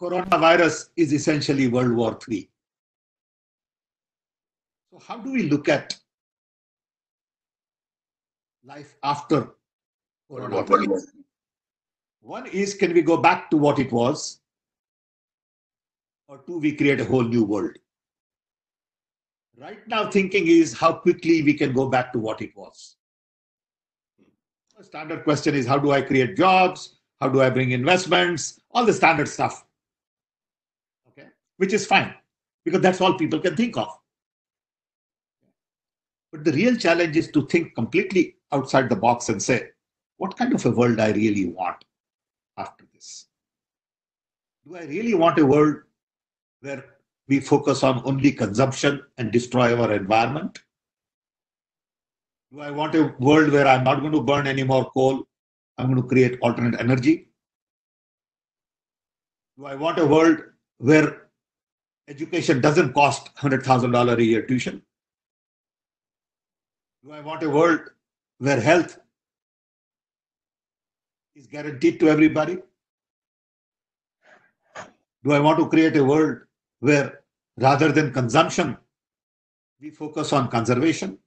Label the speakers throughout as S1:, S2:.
S1: coronavirus is essentially World War III. So how do we look at life after coronavirus? One is, can we go back to what it was? Or two, we create a whole new world. Right now, thinking is how quickly we can go back to what it was. The standard question is, how do I create jobs? How do I bring investments? All the standard stuff. Okay, which is fine, because that's all people can think of. But the real challenge is to think completely outside the box and say, what kind of a world I really want after this? Do I really want a world where we focus on only consumption and destroy our environment? Do I want a world where I'm not going to burn any more coal? I'm going to create alternate energy? Do I want a world where education doesn't cost $100,000 a year tuition? Do I want a world where health is guaranteed to everybody? Do I want to create a world where rather than consumption, we focus on conservation?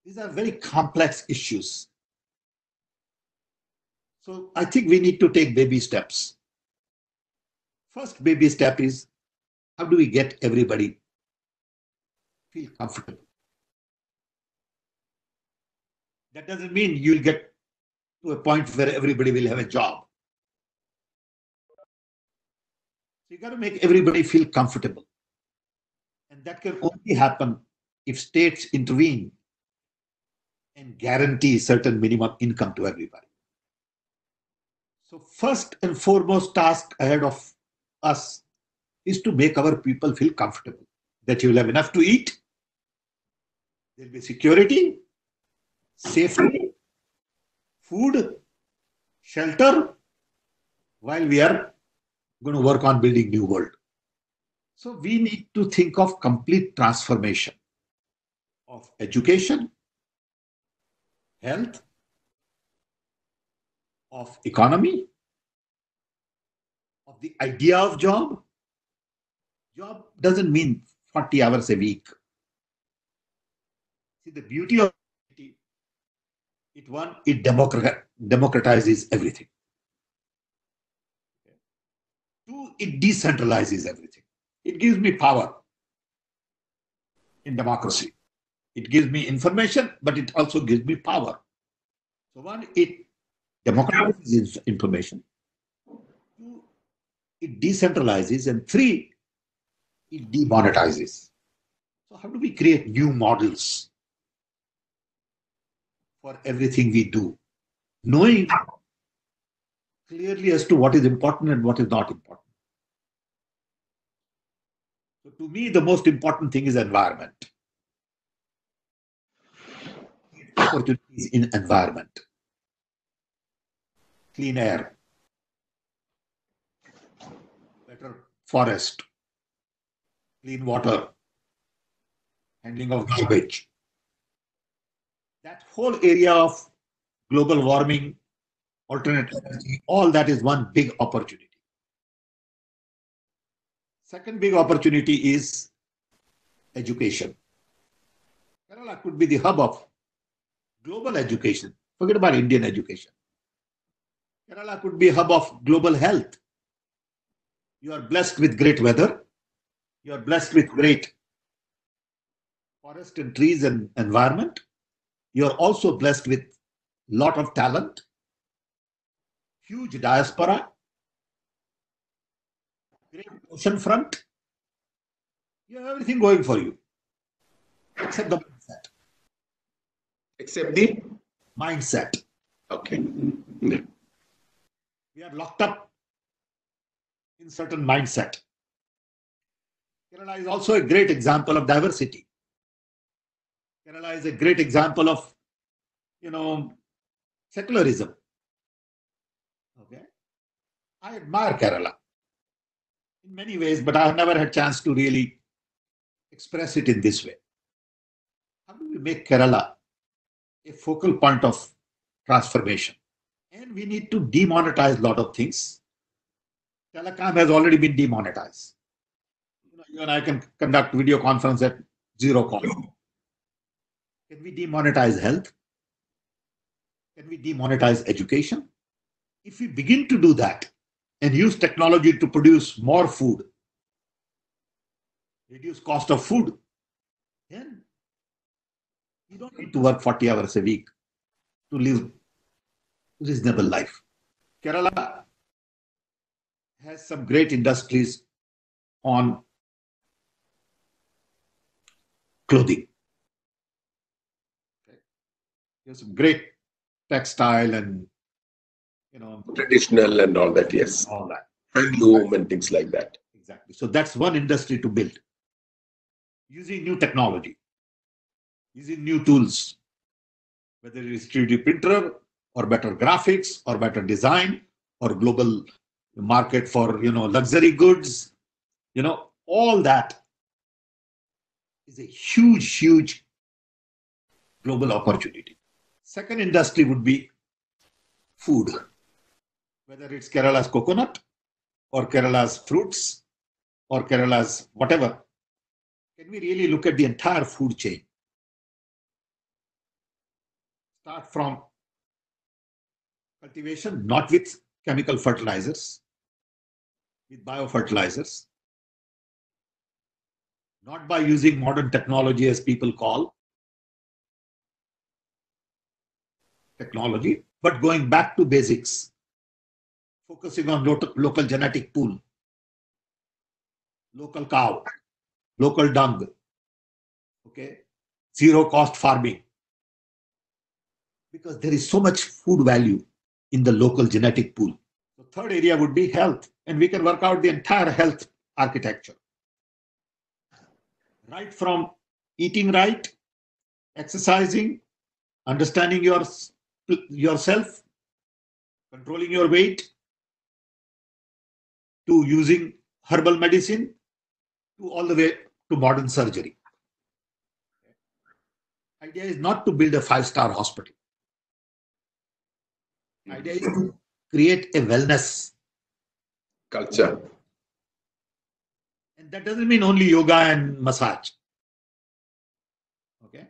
S1: These are very complex issues. So I think we need to take baby steps. First baby step is, how do we get everybody feel comfortable? That doesn't mean you'll get to a point where everybody will have a job. So you got to make everybody feel comfortable. And that can only happen if states intervene and guarantee certain minimum income to everybody. So first and foremost task ahead of us is to make our people feel comfortable, that you will have enough to eat, there will be security, safety, food, shelter, while we are going to work on building new world. So we need to think of complete transformation of education, health, of economy, of the idea of job. Job doesn't mean 40 hours a week. See, the beauty of it democratizes everything. Two, it decentralizes everything. It gives me power in democracy. It gives me information, but it also gives me power. So one, it democratizes information. Two, it decentralizes. And three, it demonetizes. So how do we create new models for everything we do, knowing clearly as to what is important and what is not important? So to me, the most important thing is environment. Opportunities in environment. Clean air, better forest, clean water, handling of garbage. That whole area of global warming, alternate energy, all that is one big opportunity. Second big opportunity is education. Kerala could be the hub of global education. Forget about Indian education. Kerala could be a hub of global health. You are blessed with great weather. You are blessed with great forest and trees and environment. You are also blessed with lot of talent, huge diaspora, great ocean front. You have everything going for you, except the mindset.
S2: Except the
S1: mindset.
S2: Okay. Yeah.
S1: We are locked up in certain mindset. Kerala is also a great example of diversity. Kerala is a great example of, secularism. Okay. I admire Kerala in many ways, but I have never had a chance to really express it in this way. How do we make Kerala a focal point of transformation? And we need to demonetize a lot of things. Telecom has already been demonetized. You and I can conduct video conference at zero cost. Can we demonetize health? Can we demonetize education? If we begin to do that and use technology to produce more food, reduce cost of food, then you don't need to work 40 hours a week to live a reasonable life. Kerala has some great industries on clothing. There's some great textile and
S2: Traditional and all that, yes.
S1: all that.
S2: Handloom and things like that.
S1: Exactly. So that's one industry to build. Using new technology, using new tools, whether it is 3D printer or better graphics or better design or global market for luxury goods, all that is a huge global opportunity. Second industry would be food, whether it's Kerala's coconut or Kerala's fruits or Kerala's whatever. Can we really look at the entire food chain? Start from cultivation, not with chemical fertilizers, with biofertilizers, not by using modern technology as people call technology, but going back to basics, focusing on local genetic pool, local cow, local dung, okay, zero cost farming, because there is so much food value in the local genetic pool. The third area would be health, and we can work out the entire health architecture. Right from eating right, exercising, understanding yourself, controlling your weight, to using herbal medicine, to all the way to modern surgery. Idea is not to build a 5-star hospital. Idea is to create a wellness
S2: culture.
S1: And that doesn't mean only yoga and massage. Okay.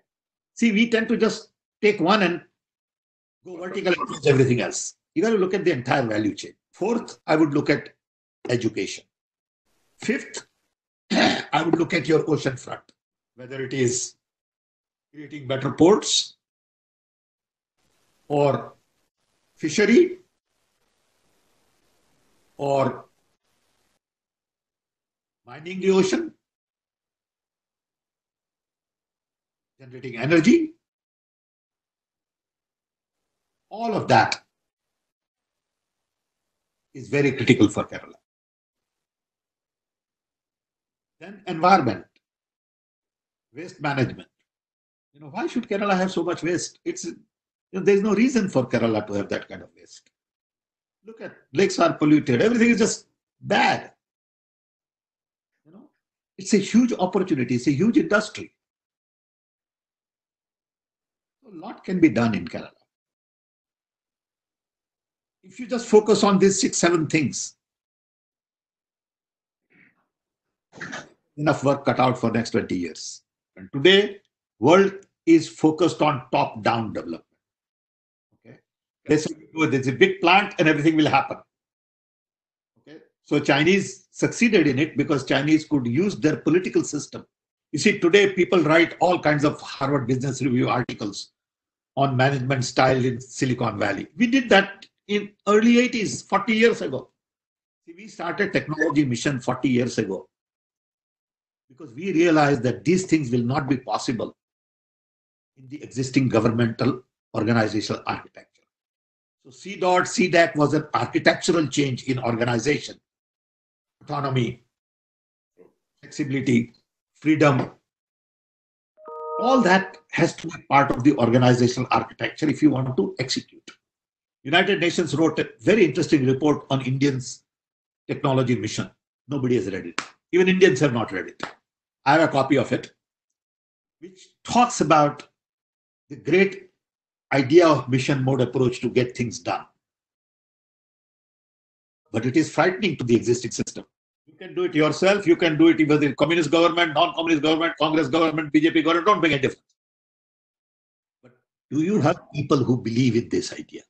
S1: See, we tend to just take one and go vertical and change everything else. You got to look at the entire value chain. Fourth, I would look at education. Fifth, I would look at your ocean front, whether it is creating better ports or fishery or mining the ocean, generating energy. All of that is very critical for Kerala. Then environment, waste management. Why should Kerala have so much waste? There's no reason for Kerala to have that kind of waste. Look at lakes are polluted. Everything is just bad. It's a huge opportunity. It's a huge industry. So a lot can be done in Kerala. If you just focus on these 6-7 things, enough work cut out for next 20 years. And today, world is focused on top-down development. Okay, there's a big plant and everything will happen. Okay, so Chinese succeeded in it because Chinese could use their political system. You see, today people write all kinds of Harvard Business Review articles on management style in Silicon Valley. We did that in early 80s, 40 years ago. See, we started technology mission 40 years ago because we realized that these things will not be possible in the existing governmental organizational architecture. So CDAC was an architectural change in organization. Autonomy, flexibility, freedom, all that has to be part of the organizational architecture if you want to execute. United Nations wrote a very interesting report on Indians' technology mission. Nobody has read it. Even Indians have not read it. I have a copy of it, which talks about the great idea of mission mode approach to get things done. but it is frightening to the existing system. You can do it yourself. You can do it either in communist government, non-communist government, Congress government, BJP government. Don't make a difference. But do you have people who believe in this idea?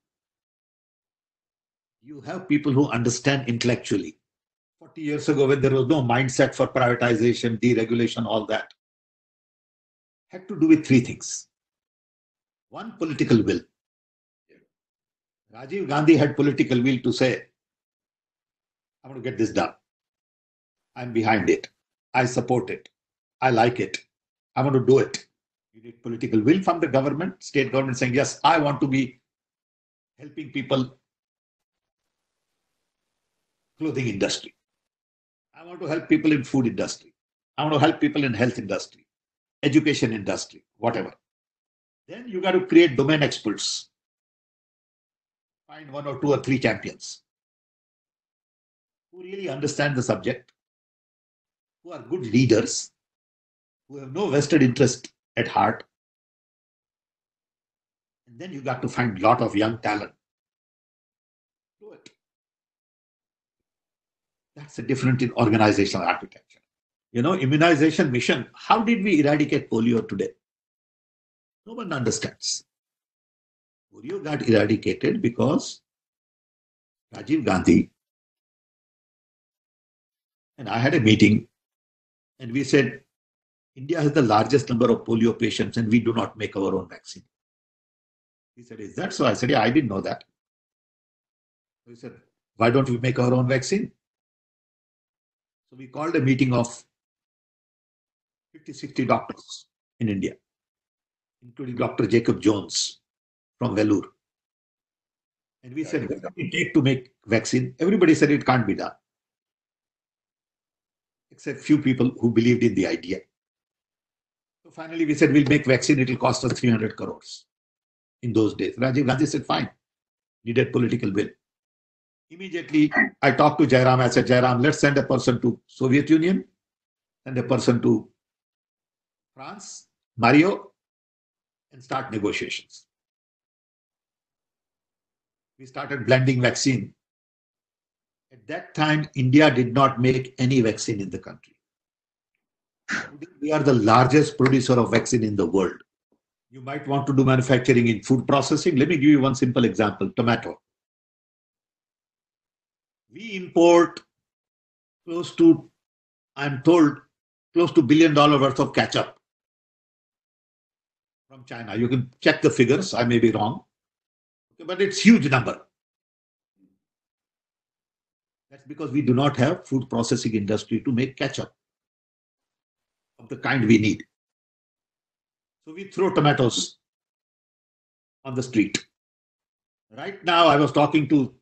S1: You have people who understand intellectually. 40 years ago, when there was no mindset for privatization, deregulation, all that, had to do with three things. One, political will. Rajiv Gandhi had political will to say, I'm going to get this done. I'm behind it. I support it. I like it. I want to do it. You need political will from the government, state government saying, yes, I want to be helping people. Clothing industry. I want to help people in food industry. I want to help people in health industry, education industry, whatever. Then you got to create domain experts. Find one or two or three champions who really understand the subject, who are good leaders, who have no vested interest at heart. And then you got to find a lot of young talent. Do it. That's the difference in organizational architecture. You know, immunization mission, how did we eradicate polio today? No one understands. Polio got eradicated because Rajiv Gandhi and I had a meeting and we said, India has the largest number of polio patients and we do not make our own vaccine. He said, is that so? I said, yeah, I didn't know that. He said, why don't we make our own vaccine? So we called a meeting of 50, 60 doctors in India, including Dr. Jacob Jones from Vellore. And we said, what do we take to make vaccine? Everybody said it can't be done. Except few people who believed in the idea. So finally we said, we'll make vaccine, it will cost us 300 crores. In those days, Rajiv Gandhi said, fine, needed political will. Immediately, I talked to Jairam. I said, Jairam, let's send a person to Soviet Union, send a person to France, Mario, and start negotiations. We started blending vaccine. At that time, India did not make any vaccine in the country. We are the largest producer of vaccine in the world. You might want to do manufacturing in food processing. Let me give you one simple example, tomato. We import close to, I'm told, close to $1 billion worth of ketchup from China. You can check the figures, I may be wrong, but it's huge number. That's because we do not have food processing industry to make ketchup of the kind we need. So we throw tomatoes on the street. Right now, I was talking to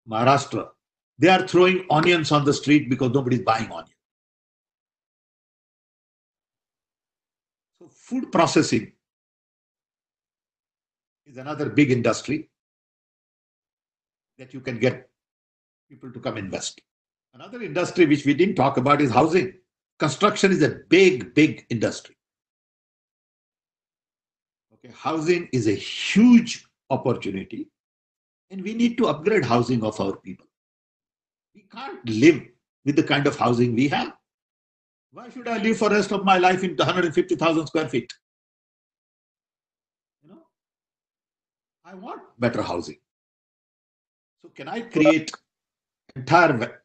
S1: Maharashtra. They are throwing onions on the street because nobody is buying onion. So food processing is another big industry that you can get people to come invest. Another industry which we didn't talk about is housing. Construction is a big, big industry. Okay, housing is a huge opportunity and we need to upgrade housing of our people. We can't live with the kind of housing we have. Why should I live for the rest of my life in 150,000 square feet? You know, I want better housing. So can I create entire,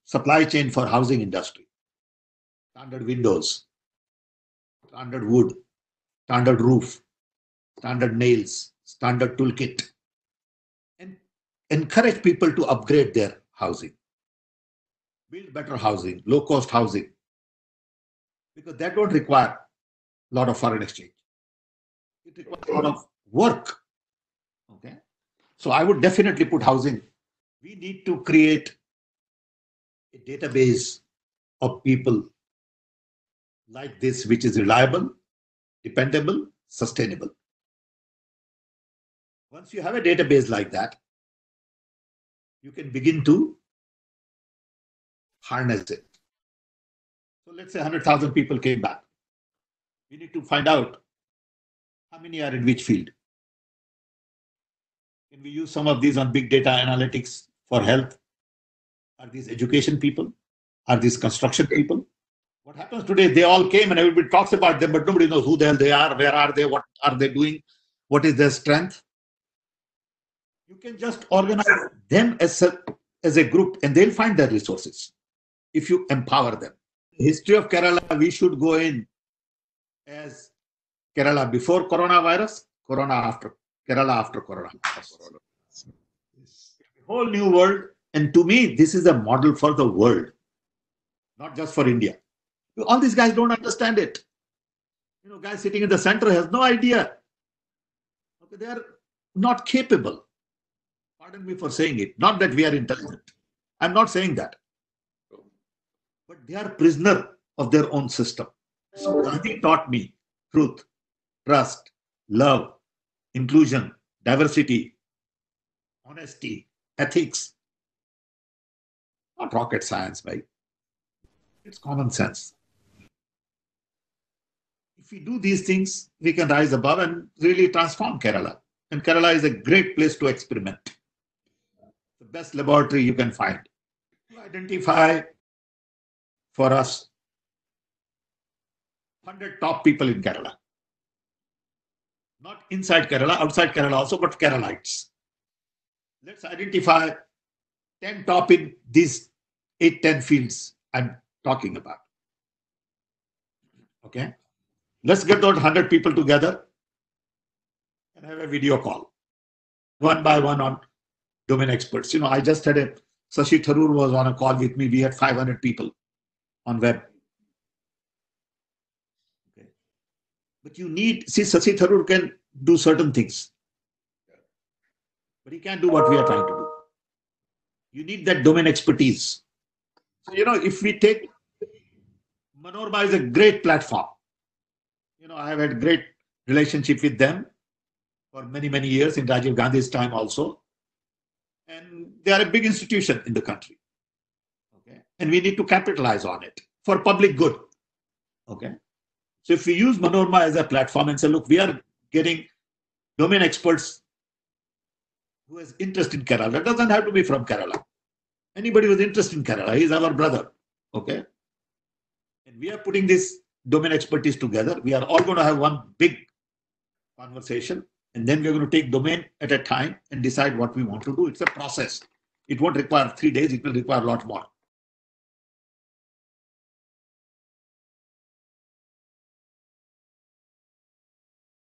S1: supply chain for housing industry? Standard windows, standard wood, standard roof, standard nails, standard toolkit, and encourage people to upgrade their housing. Build better housing, low-cost housing, because that don't require a lot of foreign exchange. It requires a lot of work. Okay, so I would definitely put housing. We need to create a database of people like this, which is reliable, dependable, sustainable. Once you have a database like that, you can begin to harness it. So let's say 100,000 people came back. We need to find out how many are in which field. Can we use some of these on big data analytics for health? Are these education people? Are these construction people? What happens today? They all came and everybody talks about them, but nobody knows who the hell they are, where are they, what are they doing, what is their strength. You can just organize them as a group and they'll find their resources if you empower them. The history of Kerala, we should go in as Kerala before coronavirus, Kerala after coronavirus. Whole new world. And to me, this is a model for the world, not just for India. All these guys don't understand it. Guys sitting in the center has no idea. Okay, they are not capable. Pardon me for saying it. Not that we are intelligent. I'm not saying that. But they are prisoner of their own system. So Gandhi taught me truth, trust, love, inclusion, diversity, honesty, ethics. Not rocket science, right? It's common sense. If we do these things, we can rise above and really transform Kerala. And Kerala is a great place to experiment. The best laboratory you can find. To identify for us 100 top people in Kerala. Not inside Kerala, outside Kerala also, but Keralites. Let's identify 10 top in these 8-10 fields I'm talking about. Okay? Let's get those 100 people together and have a video call. One by one on domain experts. I just had Shashi Tharoor was on a call with me. We had 500 people on web. Okay. But Shashi Tharoor can do certain things. But he can't do what we are trying to do. You need that domain expertise. So, if we take Manorama is a great platform. I have had great relationship with them for many, many years in Rajiv Gandhi's time also. And they are a big institution in the country. Okay. And we need to capitalize on it for public good. Okay. So if we use Manorama as a platform and say, look, we are getting domain experts who has interest in Kerala. It doesn't have to be from Kerala. Anybody with interest in Kerala, he's our brother. Okay. And we are putting this domain expertise together. We are all going to have one big conversation. And then we're going to take domain at a time and decide what we want to do. It's a process. It won't require 3 days. It will require a lot more.